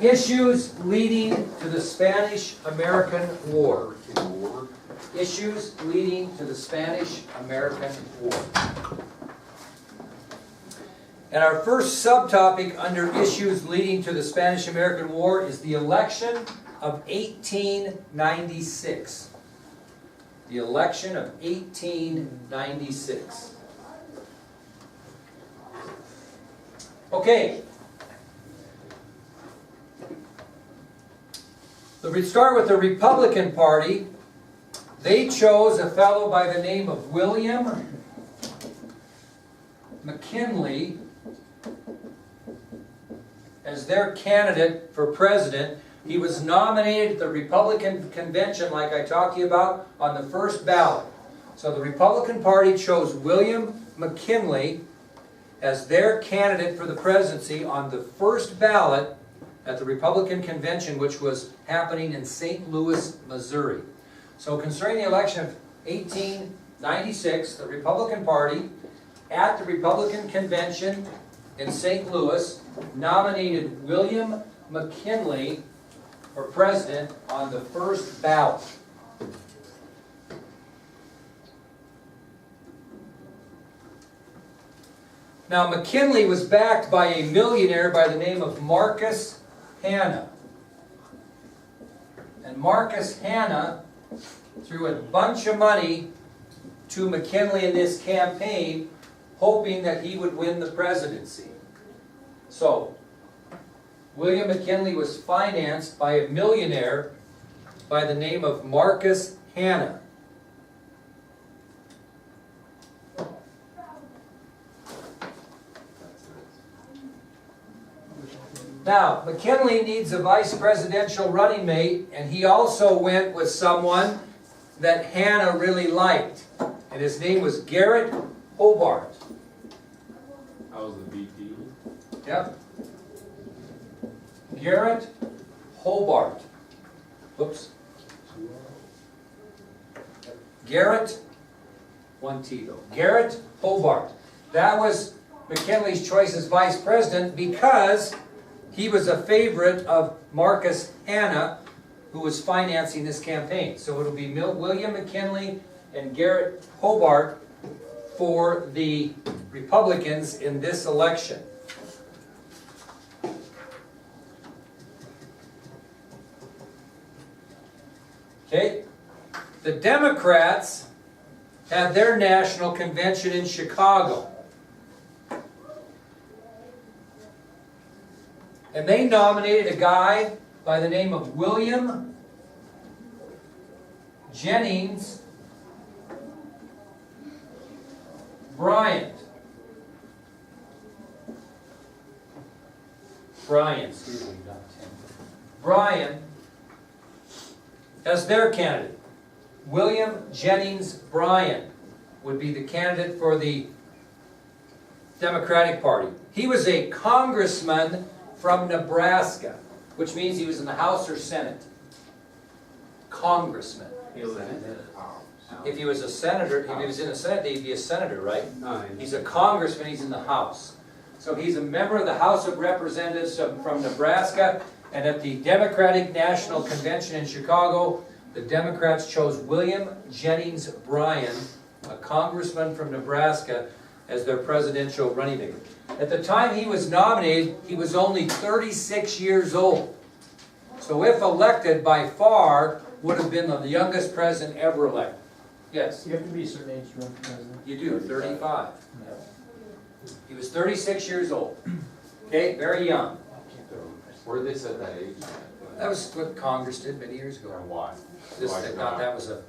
Issues leading to the Spanish-American War. Issues leading to the Spanish-American War. And our first subtopic under issues leading to the Spanish-American War is the election of 1896. The election of 1896. Okay. We start with the Republican Party. They chose a fellow by the name of William McKinley as their candidate for president. He was nominated at the Republican convention, like I talked to you about, on the first ballot. So the Republican Party chose William McKinley as their candidate for the presidency on the first ballot at the Republican convention, which was happening in St. Louis, Missouri. So concerning the election of 1896, the Republican Party at the Republican convention in St. Louis nominated William McKinley for president on the first ballot. Now, McKinley was backed by a millionaire by the name of Marcus Hanna. And Marcus Hanna threw a bunch of money to McKinley in this campaign, hoping that he would win the presidency. So, William McKinley was financed by a millionaire by the name of Marcus Hanna. Now, McKinley needs a vice presidential running mate, and he also went with someone that Hanna really liked. And his name was Garrett Hobart. That was the VP. Yep. Garrett Hobart. Oops. Garrett, one T though. Garrett Hobart. That was McKinley's choice as vice president because he was a favorite of Marcus Hanna, who was financing this campaign. So it'll be William McKinley and Garrett Hobart for the Republicans in this election. Okay? The Democrats had their national convention in Chicago. And they nominated a guy by the name of William Jennings Bryant. Excuse me, not Tim. Bryan as their candidate. William Jennings Bryan would be the candidate for the Democratic Party. He was a congressman from Nebraska, which means he was in the House or Senate. Congressman. If he was a senator, if he was in the Senate, he'd be a senator, right? He's a congressman, he's in the House. So he's a member of the House of Representatives from Nebraska, and at the Democratic National Convention in Chicago, the Democrats chose William Jennings Bryan, a congressman from Nebraska, as their presidential running mate. At the time he was nominated, he was only 36 years old. So if elected, by far, would have been the youngest president ever elected. Yes? You have to be a certain age to run for president. You do, 35. He was 36 years old. Okay, very young. Where did they set that age? That was what Congress did many years ago. And why? They thought that was a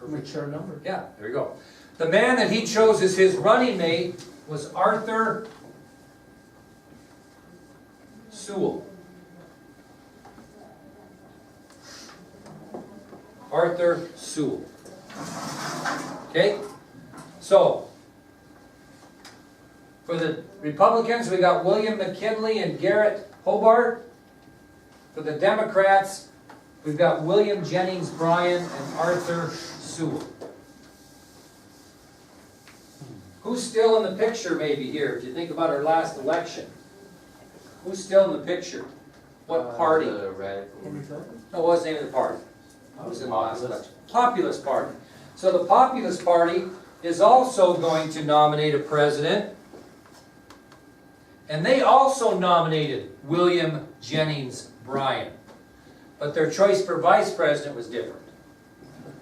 Mature number. Yeah, there we go. The man that he chose as his running mate was Arthur Sewell. Arthur Sewell. Okay? So, for the Republicans, we got William McKinley and Garrett Hobart. For the Democrats, we've got William Jennings Bryan and Arthur Sewell. Who's still in the picture maybe here, if you think about our last election? Who's still in the picture? What party? The radical. Henry Ford? No, what was the name of the party? It was in the last election. Populist Party. So the Populist Party is also going to nominate a president. And they also nominated William Jennings Bryan. But their choice for vice president was different.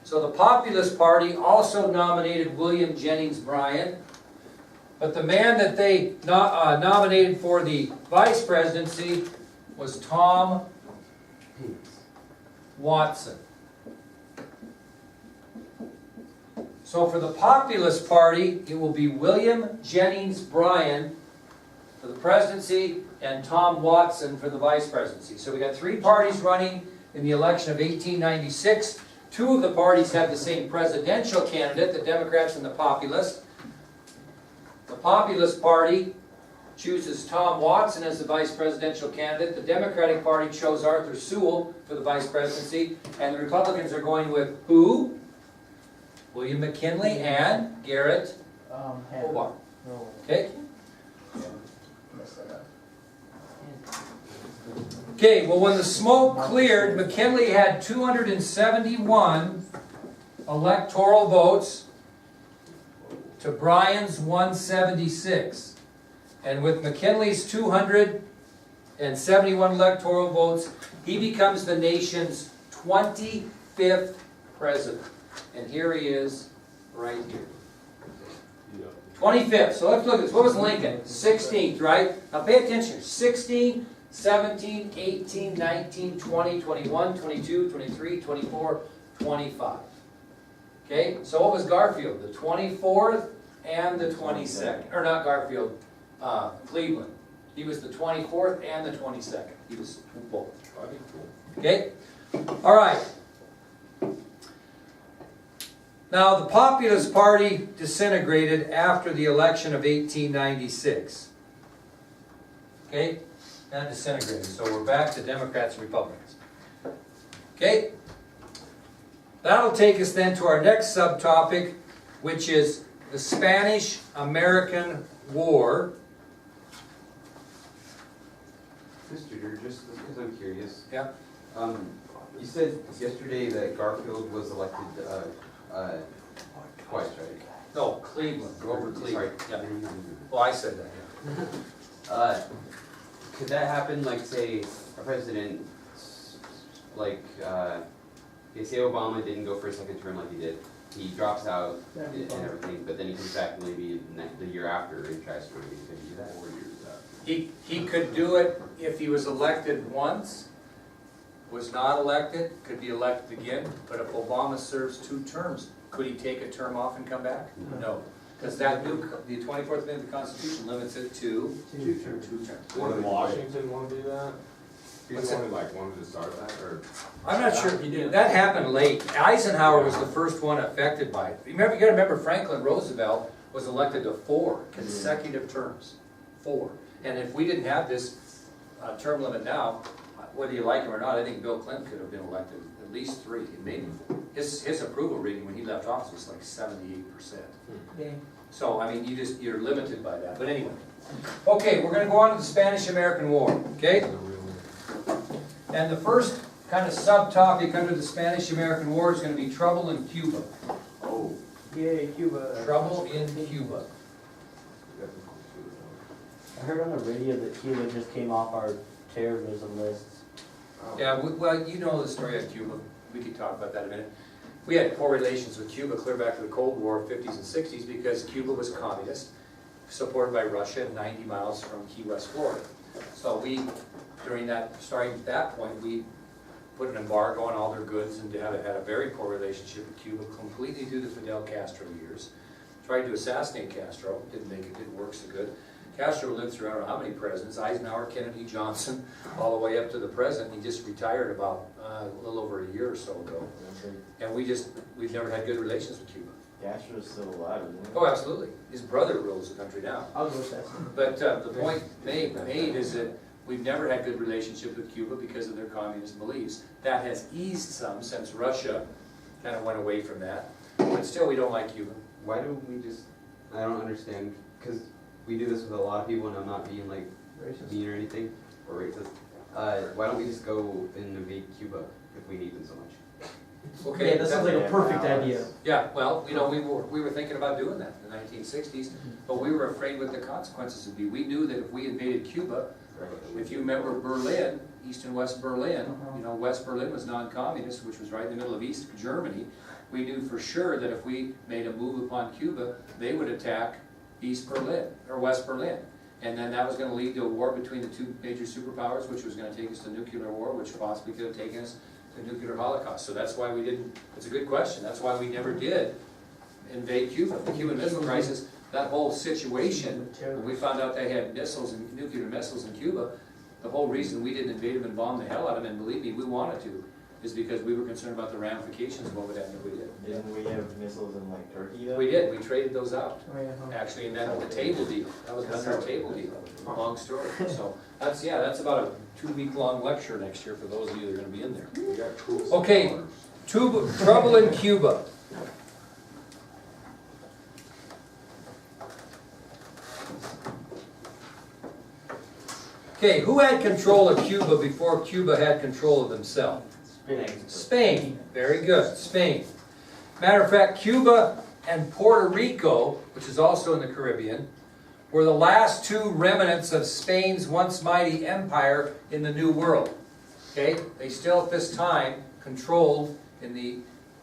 So the Populist Party also nominated William Jennings Bryan. But the man that they nominated for the vice presidency was Tom Watson. So for the Populist Party, it will be William Jennings Bryan for the presidency and Tom Watson for the vice presidency. So we got three parties running in the election of 1896. Two of the parties have the same presidential candidate, the Democrats and the Populists. The Populist Party chooses Tom Watson as the vice presidential candidate. The Democratic Party chose Arthur Sewell for the vice presidency. And the Republicans are going with who? William McKinley and Garrett Hobart. No. Okay? Messed that up. Okay, well when the smoke cleared, McKinley had 271 electoral votes to Bryan's 176. And with McKinley's 271 electoral votes, he becomes the nation's 25th president. And here he is, right here. 25th. So let's look at this. What was Lincoln? 16th, right? Now pay attention. 16, 17, 18, 19, 20, 21, 22, 23, 24, 25. Okay? So what was Garfield? The 24th and the 22nd. Or not Garfield, Cleveland. He was the 24th and the 22nd. He was both. Okay? All right. Now, the Populist Party disintegrated after the election of 1896. Okay? That disintegrated. So we're back to Democrats and Republicans. Okay? That'll take us then to our next subtopic, which is the Spanish-American War. Mr. Drew, just because I'm curious. Yeah. You said yesterday that Garfield was elected twice, right? No, Cleveland. Go over Sorry. Cleveland. Yeah. Well, I said that, yeah. Could that happen, like, say, a president, like, say Obama didn't go for a second term like he did. He drops out and everything, but then he comes back maybe the year after and tries to run again. Could he do that? Or He could do it if he was elected once, was not elected, could be elected again, but if Obama serves 2 terms, could he take a term off and come back? No. Because that the 24th Amendment of the Constitution limits it to 2 terms. Did Washington want to do that? He What's wanted to start that, or? I'm not sure. That happened late. Eisenhower was the first one affected by it. You gotta remember Franklin Roosevelt was elected to 4 consecutive terms. 4. And if we didn't have this term limit now, whether you like him or not, I think Bill Clinton could have been elected at least 3, and maybe 4. His approval rating when he left office was like 78%. Okay. So, I mean, you're limited by that. But anyway. Okay, we're gonna go on to the Spanish-American War, okay? And the first kind of subtopic under the Spanish-American War is going to be trouble in Cuba. Oh. Yay, Cuba. Trouble in Cuba. I heard on the radio that Cuba just came off our terrorism lists. Yeah, well, you know the story of Cuba. We could talk about that in a minute. We had poor relations with Cuba clear back to the Cold War, 50s and 60s, because Cuba was communist, supported by Russia, 90 miles from Key West, Florida. So we, starting at that point, we put an embargo on all their goods and had a very poor relationship with Cuba, completely due to Fidel Castro years. Tried to assassinate Castro, didn't work so good. Castro lived through I don't know how many presidents, Eisenhower, Kennedy, Johnson, all the way up to the present. He just retired about a little over a year or so ago. And we've never had good relations with Cuba. Castro's still alive, isn't he? Oh, absolutely. His brother rules the country now. I'll go with that. But the point made is that we've never had good relationships with Cuba because of their communist beliefs. That has eased some since Russia kind of went away from that. But still, we don't like Cuba. Why don't we just, I don't understand, because we do this with a lot of people and I'm not being like Racist. mean or anything, or racist. Why don't we just go and invade Cuba if we need them so much? Okay, Yeah, that sounds like a perfect idea. yeah, well, you know, we were thinking about doing that in the 1960s, but we were afraid what the consequences would be. We knew that if we invaded Cuba, if you remember Berlin, East and West Berlin, you know, West Berlin was non-communist, which was right in the middle of East Germany. We knew for sure that if we made a move upon Cuba, they would attack East Berlin, or West Berlin. And then that was going to lead to a war between the two major superpowers, which was going to take us to nuclear war, which possibly could have taken us to nuclear holocaust. So that's why we didn't, it's a good question, that's why we never did invade Cuba. The Cuban Missile Crisis, that whole situation, when we found out they had missiles and nuclear missiles in Cuba, the whole reason we didn't invade them and bomb the hell out of them, and believe me, we wanted to, is because we were concerned about the ramifications of what would happen if we did. Didn't we have missiles in like Turkey though? We did, we traded those out, Oh, yeah. actually, and then the table deal, that was another table deal, long story. So, that's, yeah, that's about a 2-week-long lecture next year for those of you that are gonna be in there. We got troops. Okay, trouble in Cuba. Okay, who had control of Cuba before Cuba had control of themselves? Spain. Very good, Spain. Matter of fact, Cuba and Puerto Rico, which is also in the Caribbean, were the last two remnants of Spain's once mighty empire in the New World. Okay, they still at this time controlled, in the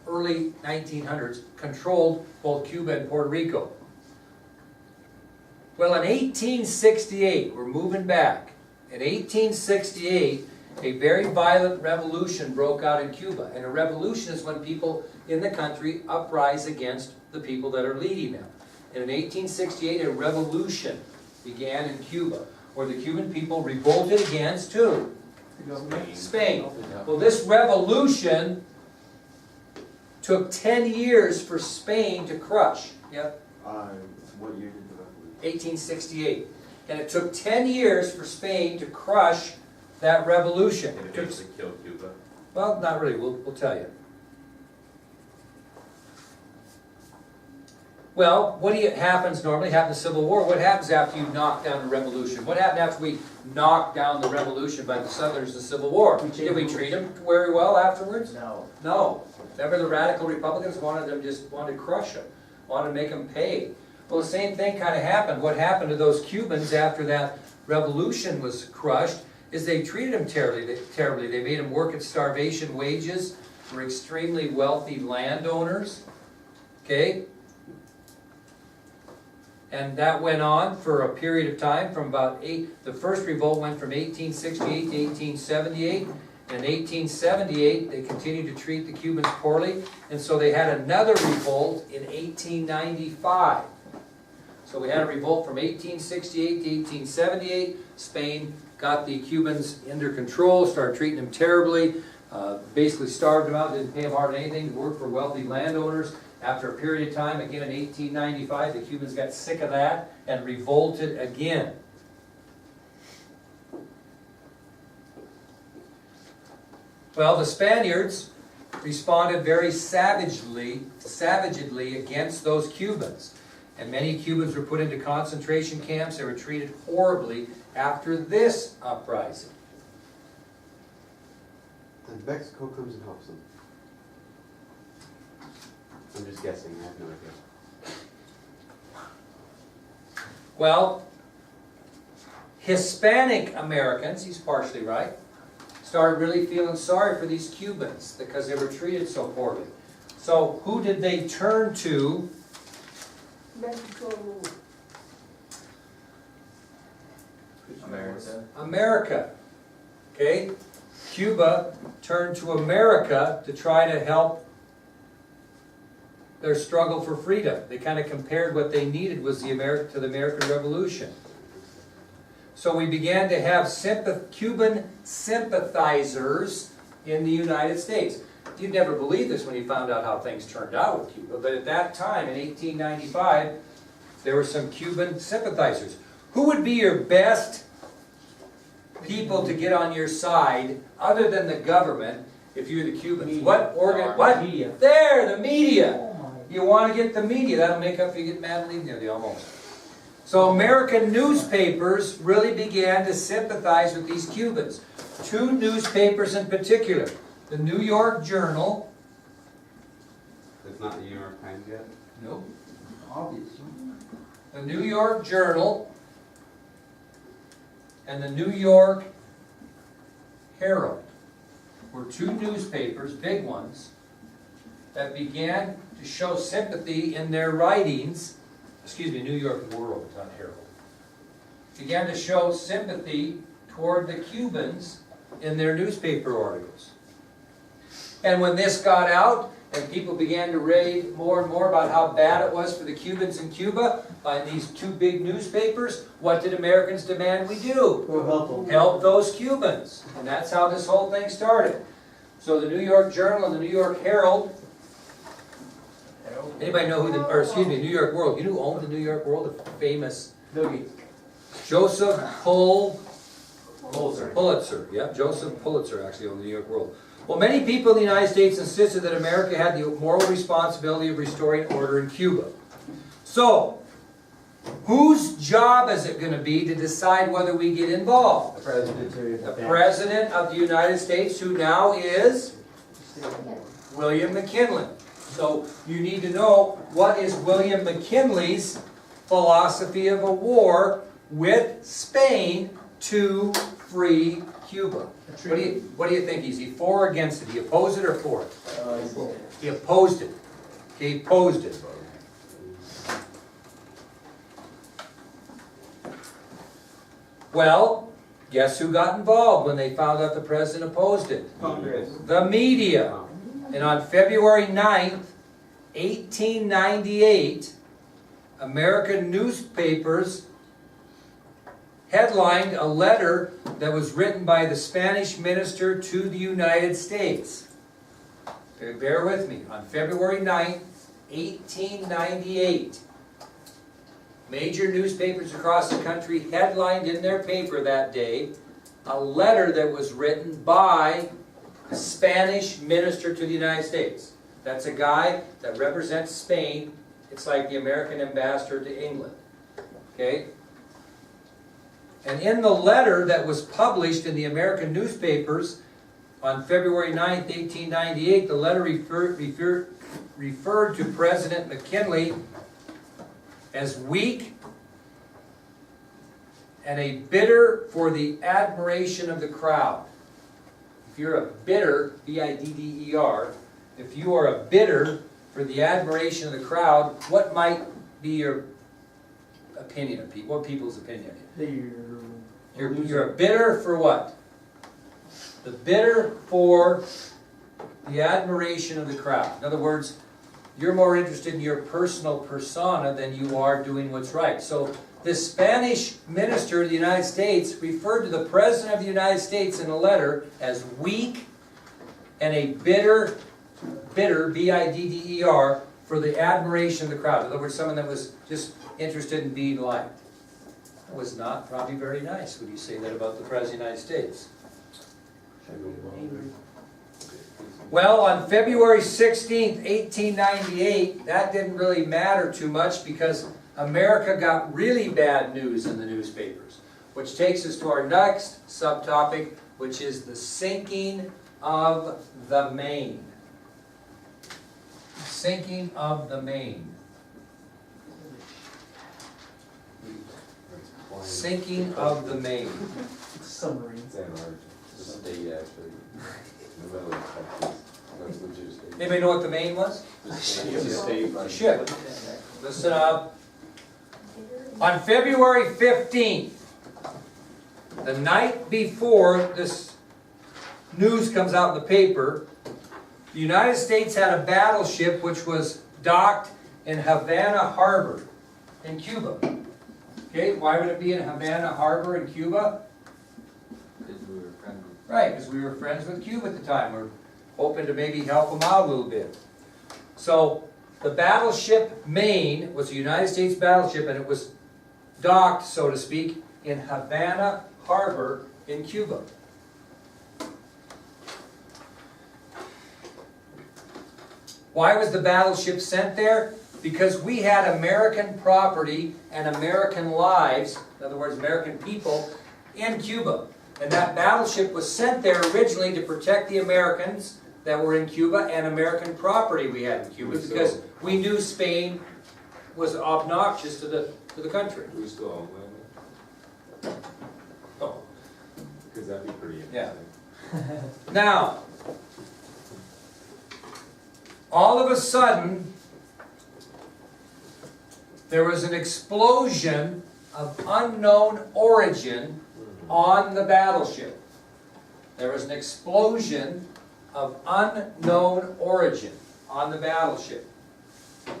early 1900s, controlled both Cuba and Puerto Rico. Well, in 1868, we're moving back. In 1868, a very violent revolution broke out in Cuba. And a revolution is when people in the country uprise against the people that are leading them. And in 1868, a revolution began in Cuba, where the Cuban people revolted against who? Spain. Well, this revolution took 10 years for Spain to crush. Yep. What year did the revolution? 1868. And it took 10 years for Spain to crush that revolution. Did it actually kill Cuba? Well, not really. We'll tell you. Well, what happens normally? Happens Civil War. What happens after you knock down the revolution? What happened after we knocked down the revolution by the Southerners in the Civil War? Did we treat them very well afterwards? No. No. Remember, the radical Republicans wanted to crush them, wanted to make them pay. Well, the same thing kind of happened. What happened to those Cubans after that revolution was crushed is they treated them terribly. They made them work at starvation wages, were extremely wealthy landowners. Okay? And that went on for a period of time from about the first revolt went from 1868 to 1878. In 1878, they continued to treat the Cubans poorly, and so they had another revolt in 1895. So we had a revolt from 1868 to 1878. Spain got the Cubans under control, started treating them terribly, basically starved them out, didn't pay them hardly anything, worked for wealthy landowners. After a period of time, again in 1895, the Cubans got sick of that and revolted again. Well, the Spaniards responded very savagely against those Cubans. And many Cubans were put into concentration camps. They were treated horribly after this uprising. And Mexico comes and helps them. I'm just guessing, I have no idea. Well, Hispanic Americans, he's partially right, started really feeling sorry for these Cubans because they were treated so poorly. So who did they turn to? Mexico. America. America. Okay? Cuba turned to America to try to help their struggle for freedom. They kind of compared what they needed was to the American Revolution. So we began to have Cuban sympathizers in the United States. You'd never believe this when you found out how things turned out with Cuba, but at that time, in 1895, there were some Cuban sympathizers. Who would be your best people to get on your side, other than the government, if you're the Cubans? Media. What? Media. There, the media. Oh my. You want to get the media. That'll make up for you get mad and leave there, almost. So American newspapers really began to sympathize with these Cubans. Two newspapers in particular, the New York Journal. It's not the New York Times yet? Nope. Obviously. The New York Journal and the New York Herald were two newspapers, big ones, that began to show sympathy in their writings. Excuse me, New York World, not Herald. Began to show sympathy toward the Cubans in their newspaper articles. And when this got out, and people began to read more and more about how bad it was for the Cubans in Cuba, by these two big newspapers, what did Americans demand we do? We'll help them. Help those Cubans. And that's how this whole thing started. So the New York Journal and the New York Herald. Anybody know who the, or excuse me, New York World. You know who owned the New York World? The famous Bill Gates. Joseph Pulitzer. Yeah, Joseph Pulitzer actually owned the New York World. Well, many people in the United States insisted that America had the moral responsibility of restoring order in Cuba. So, whose job is it going to be to decide whether we get involved? The President. The President of the United States, who now is William McKinley. So you need to know, what is William McKinley's philosophy of a war with Spain to free Cuba? What do you think? Is he for or against it? He opposed it or for it? He opposed it. He opposed it. Well, guess who got involved when they found out the president opposed it? Congress. The media. And on February 9th, 1898, American newspapers headlined a letter that was written by the Spanish minister to the United States. Okay, bear with me. On February 9th, 1898, major newspapers across the country headlined in their paper that day a letter that was written by the Spanish minister to the United States. That's a guy that represents Spain. It's like the American ambassador to England. Okay? And in the letter that was published in the American newspapers on February 9th, 1898, the letter referred to President McKinley as weak and a bidder for the admiration of the crowd. If you're a bidder, B-I-D-D-E-R, if you are a bidder for the admiration of the crowd, what might be your opinion of people? What people's opinion? You're a bidder for what? The bidder for the admiration of the crowd. In other words, you're more interested in your personal persona than you are doing what's right. So this Spanish minister of the United States referred to the President of the United States in a letter as weak and a bidder, B-I-D-D-E-R, for the admiration of the crowd. In other words, someone that was just interested in being liked. That was not probably very nice. Would you say that about the President of the United States? Well, on February 16th, 1898, that didn't really matter too much because America got really bad news in the newspapers. Which takes us to our next subtopic, which is the sinking of the Maine. Sinking of the Maine. Sinking of the Maine. Submarines. State, actually. Anybody know what the Maine was? Ship. Listen up. On February 15th, the night before this news comes out in the paper, the United States had a battleship which was docked in Havana Harbor in Cuba. Okay, why would it be in Havana Harbor in Cuba? Because we were friends with. Right, because we were friends with Cuba at the time. We're hoping to maybe help them out a little bit. So the Battleship Maine was a United States battleship, and it was docked, so to speak, in Havana Harbor in Cuba. Why was the battleship sent there? because we had American property and American lives, in other words, American people, in Cuba. And that battleship was sent there originally to protect the Americans that were in Cuba and American property we had in Cuba, because we knew Spain was obnoxious to the country. Do we still own land? Oh. Because that'd be pretty Yeah. interesting. Now, all of a sudden, there was an explosion of unknown origin on the battleship. There was an explosion of unknown origin on the battleship. An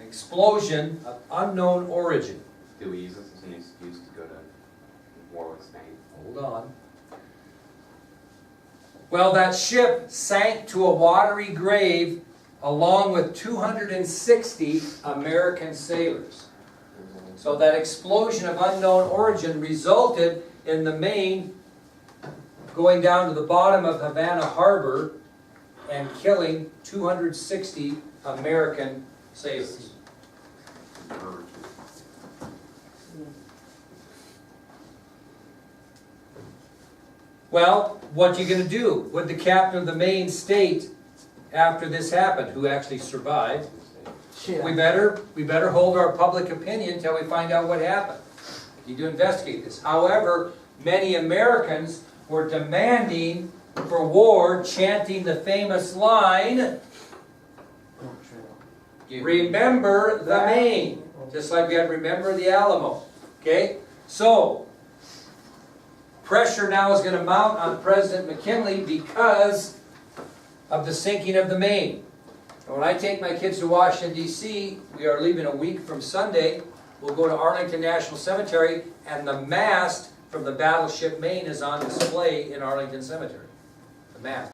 explosion of unknown origin. Do we use this as an excuse to go to war with Spain? Hold on. Well, that ship sank to a watery grave along with 260 American sailors. So that explosion of unknown origin resulted in the Maine going down to the bottom of Havana Harbor and killing 260 American sailors. Well, what are you going to do? Would the captain of the Maine state after this happened, who actually survived? Shit. We better hold our public opinion until we find out what happened. We need to investigate this. However, many Americans were demanding for war, chanting the famous line, "Remember the Maine," just like we had "Remember the Alamo." Okay, so pressure now is going to mount on President McKinley because of the sinking of the Maine. And when I take my kids to Washington, D.C., we are leaving a week from Sunday. We'll go to Arlington National Cemetery, and the mast from the Battleship Maine is on display in Arlington Cemetery. The mast.